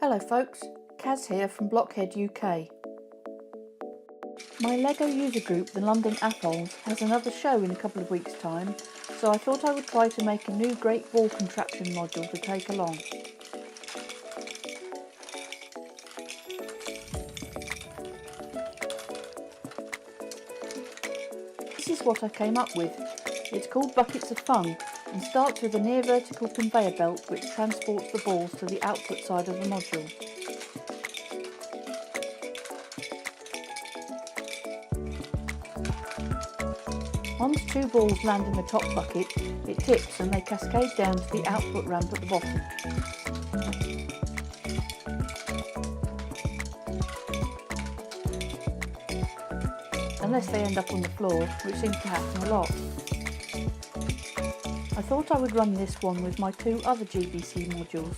Hello folks, Kaz here from blockheadUK. My LEGO user group, the London Atholls, has another show in a couple of weeks' time, so I thought I would try to make a new Great Wall Contraption module to take along. This is what I came up with. It's called Buckets of Fun and starts with a near vertical conveyor belt which transports the balls to the output side of the module. Once two balls land in the top bucket, it tips and they cascade down to the output ramp at the bottom. Unless they end up on the floor, which seems to happen a lot. I thought I would run this one with my two other GBC modules,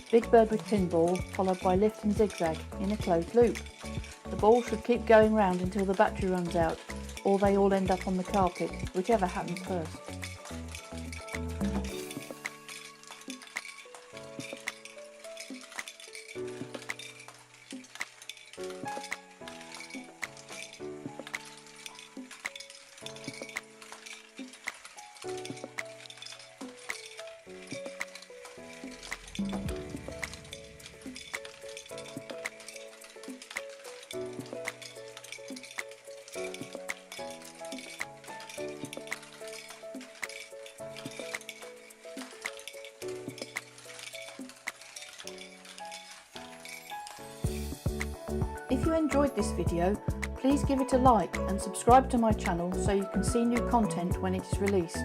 Big Bird with Pinball followed by Lift and Zigzag in a closed loop. The ball should keep going round until the battery runs out, or they all end up on the carpet, whichever happens first. If you enjoyed this video, please give it a like and subscribe to my channel so you can see new content when it is released.